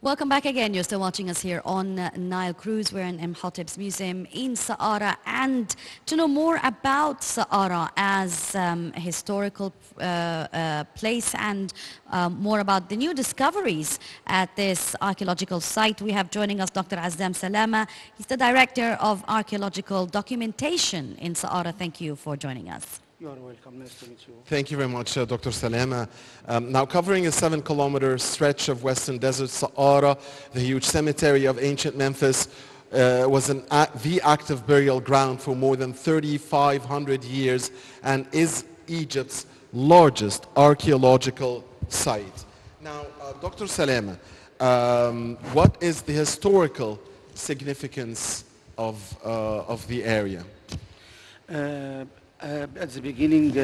Welcome back again. You're still watching us here on Nile Cruise. We're in Imhotep's Museum in Saqqara. And to know more about Saqqara as a historical place and more about the new discoveries at this archaeological site, we have joining us Dr. Azzam Salama. He's the Director of Archaeological Documentation in Saqqara. Thank you for joining us. You are welcome. Nice to meet you. Thank you very much, Dr. Salama. Now, covering a 7-kilometer stretch of Western Desert, Saqqara, the huge cemetery of ancient Memphis, was the active burial ground for more than 3,500 years and is Egypt's largest archaeological site. Now, Dr. Salama, what is the historical significance of the area? At the beginning,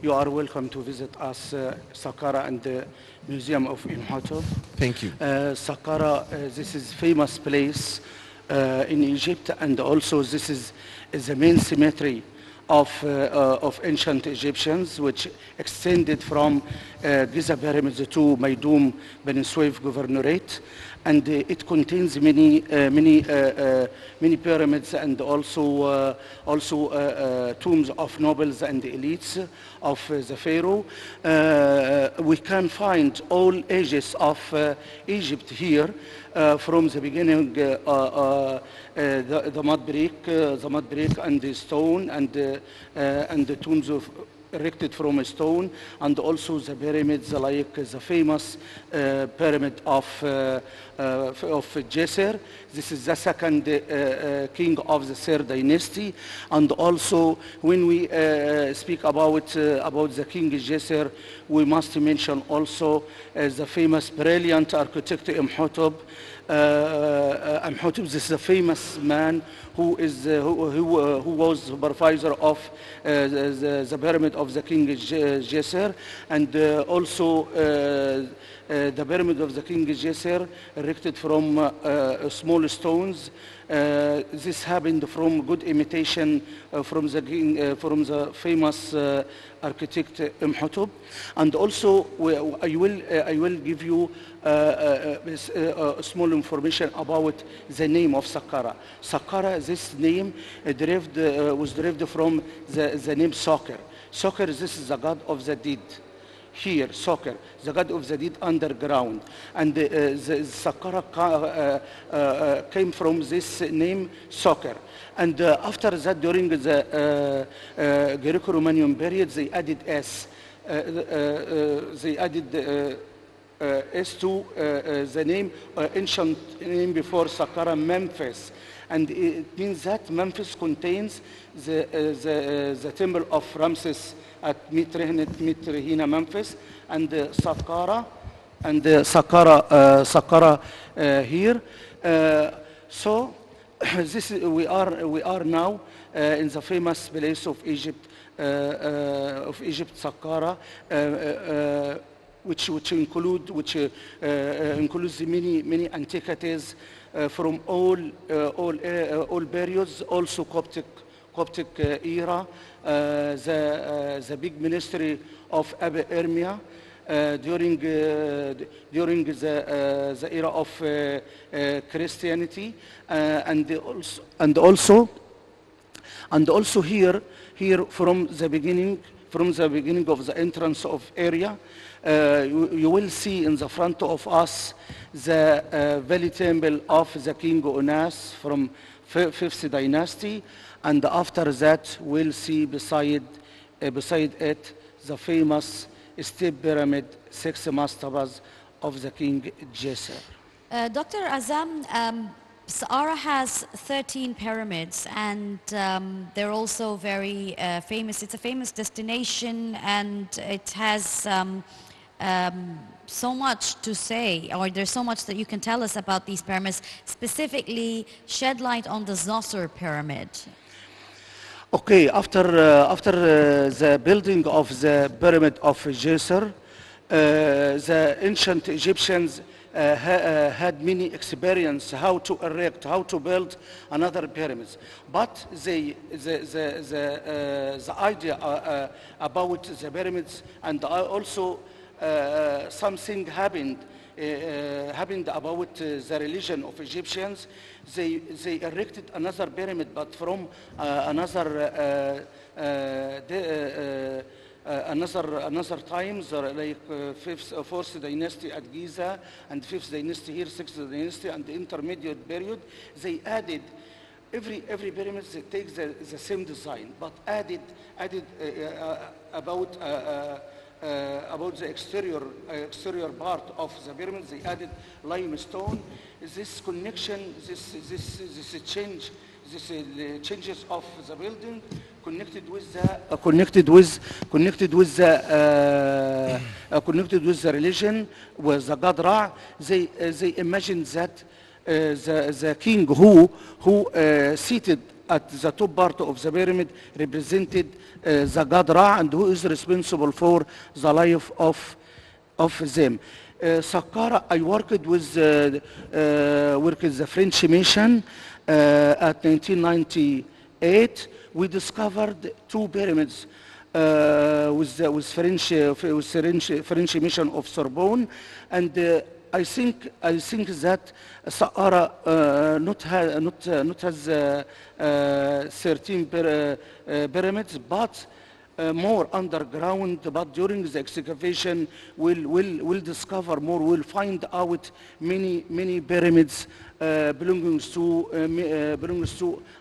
you are welcome to visit us, Saqqara and the Museum of Imhotep. Thank you. Saqqara, this is famous place in Egypt, and also this is the main cemetery of ancient Egyptians, which extended from Giza pyramids to Maydoum Ben Suef Governorate, and it contains many pyramids and also tombs of nobles and elites of the pharaoh. We can find all ages of Egypt here, from the beginning, the mud brick and the stone and the tombs erected from a stone, and also the pyramids like the famous pyramid of Djeser. This is the second king of the third dynasty. And also when we speak about the king Djeser, we must mention also the famous brilliant architect Imhotep. Imhotep, this is a famous man who was supervisor of the pyramid of the king Djeser, and also the pyramid of the king Djeser erected from small stones. This happened from good imitation from the famous architect Imhotep. And also I will give you small information about the name of Saqqara. Saqqara, this name was derived from the name Soccer. Soccer, this is the god of the dead. Here, Soccer, the god of the dead underground. And the Saqqara came from this name, Soccer. And after that, during the Greco-Romanian period, they added S. They added S to the name, ancient name before Saqqara, Memphis. And it means that Memphis contains the temple of Ramses at Mitrehina, Memphis, and Saqqara, Saqqara here. So this we are now in the famous place of Egypt, Saqqara, which includes many antiquities from all periods, also Coptic era, the big ministry of Abu Ermia during the era of Christianity, and also here from the beginning of the entrance of area, you will see in the front of us the valley temple of the king Unas from 5th dynasty, and after that we'll see beside it the famous step pyramid, 6 mastabas of the king Djeser. Dr. Azzam, Saqqara has 13 pyramids, and they're also very famous. It's a famous destination, and it has so much to say, or there's so much that you can tell us about these pyramids. Specifically, shed light on the Djoser pyramid. Okay, after the building of the pyramid of Djeser, the ancient Egyptians had many experience how to erect, how to build another pyramids. But the idea about the pyramids, and also something happened about the religion of Egyptians. They erected another pyramid, but from another times, like fifth, fourth dynasty at Giza, and fifth dynasty here, sixth dynasty, and the intermediate period. They added every pyramid takes the same design, but added about the exterior part of the pyramid. They added limestone. This connection, this changes of the building connected with the religion, with the god Ra. They imagined that the king who seated at the top part of the pyramid represented the god Ra, and who is responsible for the life of them. Saqqara, I worked with the French mission at 1998. We discovered two pyramids with French mission of Sorbonne, and I think that Saqqara not has 13 pyramids, but more underground. But during the excavation, we'll discover more. We'll find out many pyramids belongs to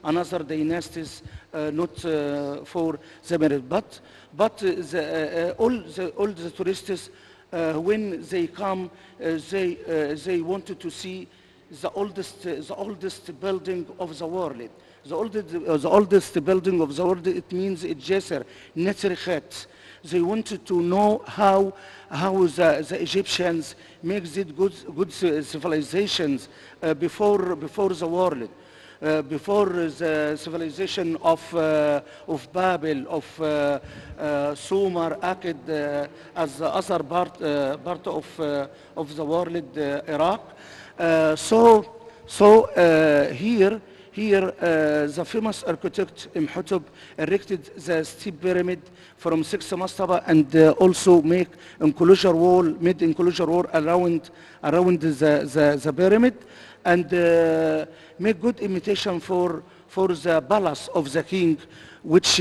another dynasties, not for the pyramid. But all the tourists, when they come, they wanted to see the oldest building of the world. The oldest building of the world, it means Jisr, Netzrichet. They wanted to know how the Egyptians make these good civilizations before the world. Before the civilization of Babel, of Sumer, Akkad, as the other part of the world, Iraq. Here, the famous architect Imhotep erected the steep pyramid from 6 mastaba, and also made enclosure wall around the pyramid, and make good imitation for the palace of the king, which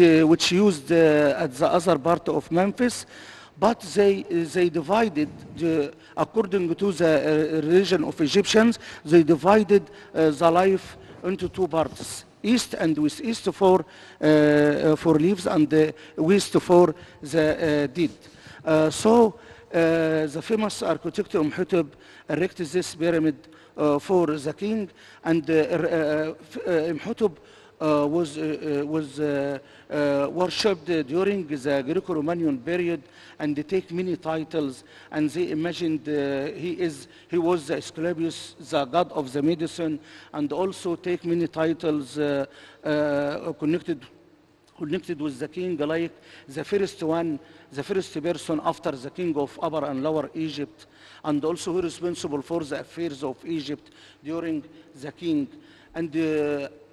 used at the other part of Memphis. But they divided, according to the religion of Egyptians, they divided the life into two parts: east and west. East for leaves, and west for the dead. The famous architect Imhotep erected this pyramid for the king, and Imhotep was worshipped during the Greco-Romanian period, and they take many titles, and they imagined he was the Asclepius, the god of the medicine, and also take many titles connected with the king, like the first person after the king of Upper and Lower Egypt, and also responsible for the affairs of Egypt during the king.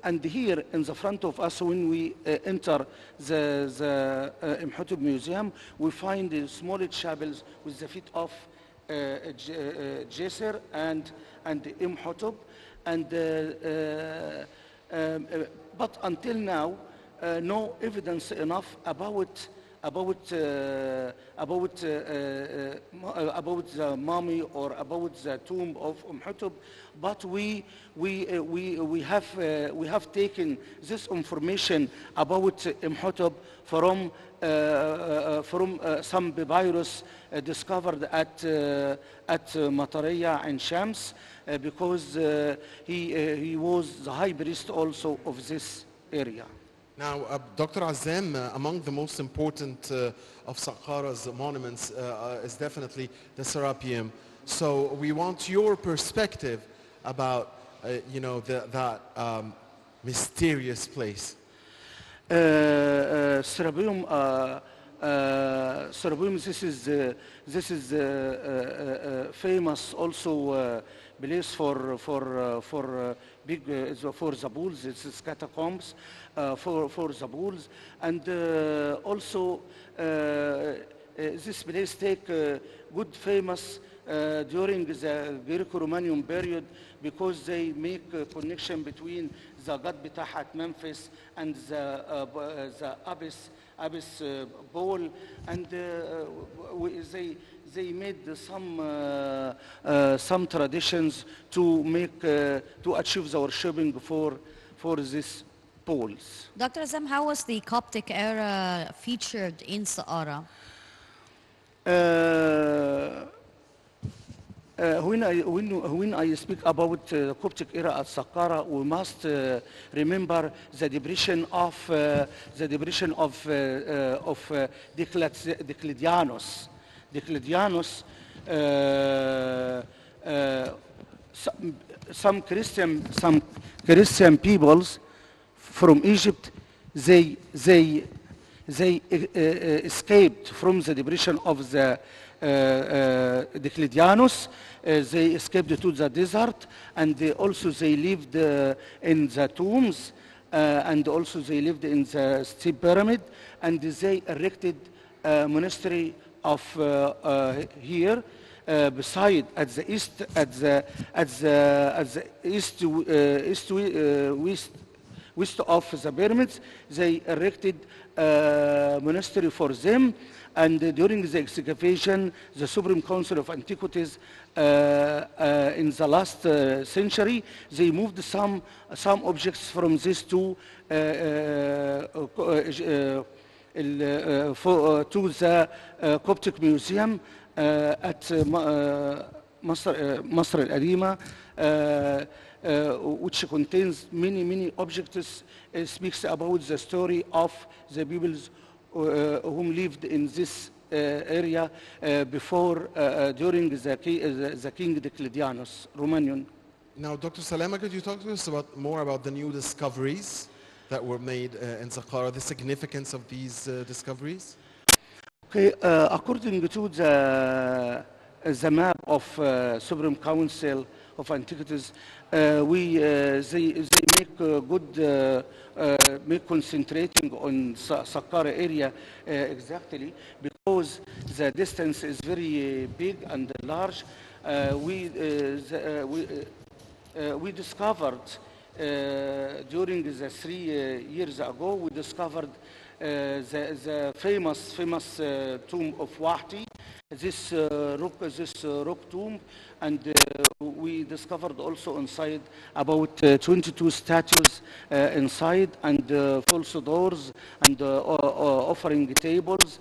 And here in the front of us, when we enter the Imhotep Museum, we find small chapels with the feet of Djeser and Imhotep. But until now, no evidence enough about the mummy or about the tomb of Imhotep, but we have taken this information about Imhotep from some papyrus discovered at Matariya and Shams, because he was the high priest also of this area. Now, Dr. Azzam, among the most important of Saqqara's monuments is definitely the Serapeum. So we want your perspective about, that mysterious place. Serapeum, this is famous also place for big for the bulls. It's catacombs for the bulls, and also this place take good famous during the Greco-Romanian period because they make a connection between the god بتاعها Memphis and the Abyss bowl, and they made some traditions to make to achieve the worshipping for these poles. Dr. Azzam, how was the Coptic era featured in Saqqara? When I speak about the Coptic era at Saqqara, we must remember the depression of Diocletianus. Diocletianus, some Christian peoples from Egypt, they escaped from the depression of the Diocletianus. They escaped to the desert, and they lived in the tombs, and also they lived in the steep pyramid, and they erected a monastery of here beside at the east west of the pyramids. They erected a monastery for them. And during the excavation, the Supreme Council of Antiquities in the last century, they moved some objects from these two to the Coptic Museum at Masr al-Adima, which contains many objects, speaks about the story of the peoples whom lived in this area before, during the King Diocletianus, Romanian. Now, Dr. Salama, could you talk to us more about the new discoveries that were made in Saqqara, the significance of these discoveries? Okay, according to the map of Supreme Council of Antiquities, they make make concentrating on Saqqara area exactly because the distance is very big and large. We discovered during the 3 years ago, we discovered the famous tomb of Wahti, this rock tomb, and we discovered also inside about 22 statues inside, and false doors and offering tables.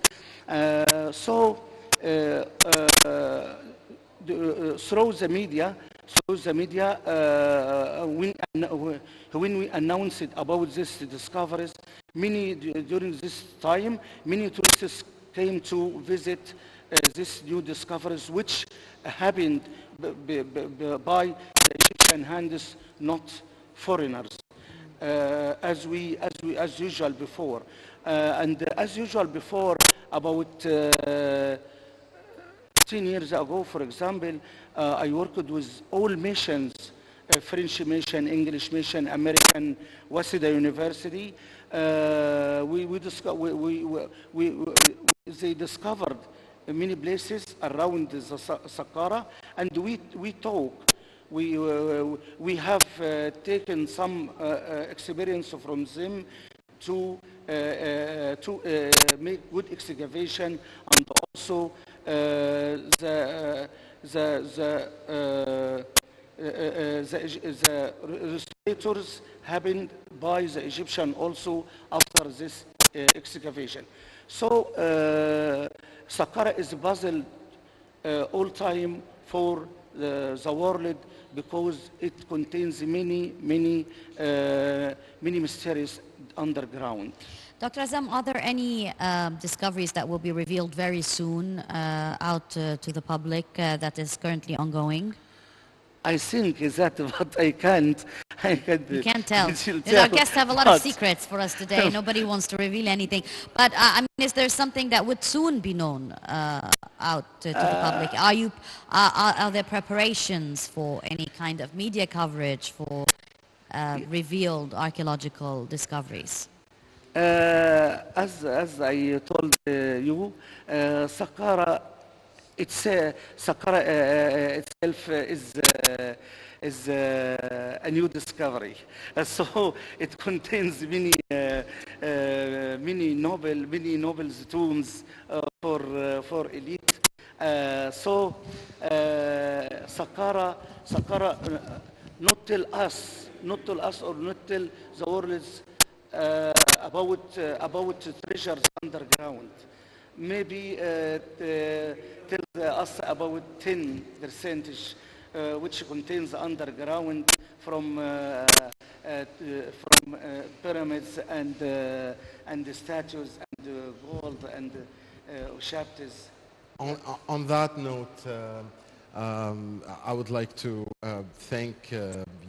Through the media, when we announced about this discoveries, during this time, many tourists came to visit these new discoveries, which happened by the Egyptian hands, not foreigners, as usual before. And as usual before, about 10 years ago, for example, I worked with all missions, French mission, English mission, American, Waseda University. They discovered many places around the Saqqara, and we talk. We have taken some experience from them to make good excavation, and also the restorators happened by the Egyptian also after this excavation. So Saqqara is a puzzle all time for the world, because it contains many mysteries underground. Dr. Azzam, are there any discoveries that will be revealed very soon out to the public that is currently ongoing? I think that, but I can't. You can't tell. Our guests have a lot of secrets for us today. Nobody wants to reveal anything. But I mean, is there something that would soon be known out to the public? Are there preparations for any kind of media coverage for revealed archaeological discoveries? As I told you, Saqqara, Saqqara itself is a new discovery. So it contains many noble tombs for elite. Saqqara not tell us or not tell the world about treasures underground. Maybe tell us about 10 percentage which contains underground from pyramids and the statues and gold and shafts. On that note, I would like to thank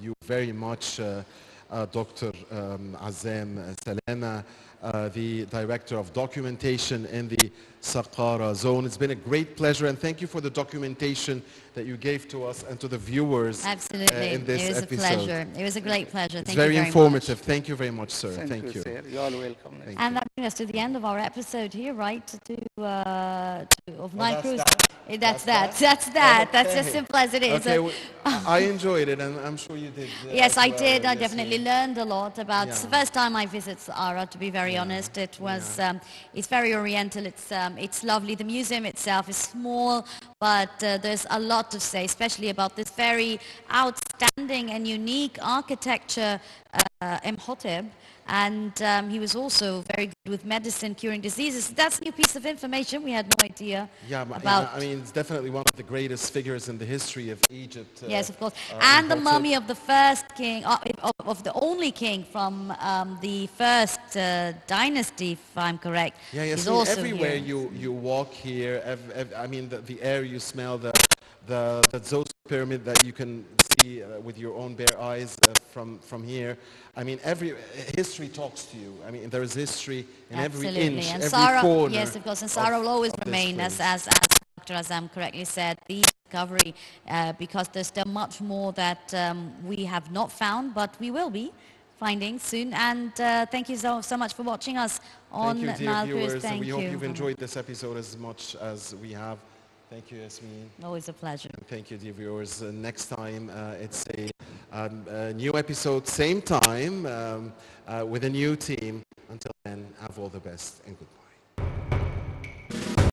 you very much, Dr. Azzam Salama, the Director of Documentation in the Saqqara Zone. It's been a great pleasure, and thank you for the documentation that you gave to us and to the viewers Absolutely. in this It was episode. a pleasure. It was a great pleasure. It's Thank very you very informative. much. Thank you very much, sir. Thank you, sir. You're all welcome. And that brings us to the end of our episode here, right? Of Nile Cruise. That's as simple as it is. Okay, I enjoyed it, and I'm sure you did. Yes, as I well, did. I Yasmin. definitely learned a lot about. It's the Yeah. first time I visit Saqqara, to be very honest. It was. It's very oriental. It's lovely. The museum itself is small, but there's a lot to say, especially about this very outstanding and unique architecture, Imhotep. And he was also very good with medicine, curing diseases. That's a new piece of information. We had no idea Yeah, about. I mean, it's definitely one of the greatest figures in the history of Egypt. Yes, of course. And the Imhotep. mummy of the first king, of the only king from the first dynasty, if I'm correct. Yeah, is see, also everywhere here. you walk here, I mean, the air you smell, the Zoser pyramid that you can see with your own bare eyes from here. I mean, every history talks to you. I mean, there is history in every inch, And every Sarah, corner. yes, of course, and Sarah will always of this remain, place. as Dr. Azzam correctly said, the discovery, because there's still much more that we have not found, but we will be finding soon. And thank you so much for watching us on Thank you, dear Nile Cruise. viewers. Thank We you. hope you've enjoyed this episode as much as we have. Thank you, Yasmin. Always a pleasure. Thank you, dear viewers. Next time, it's a new episode, same time, with a new team. Until then, have all the best and goodbye.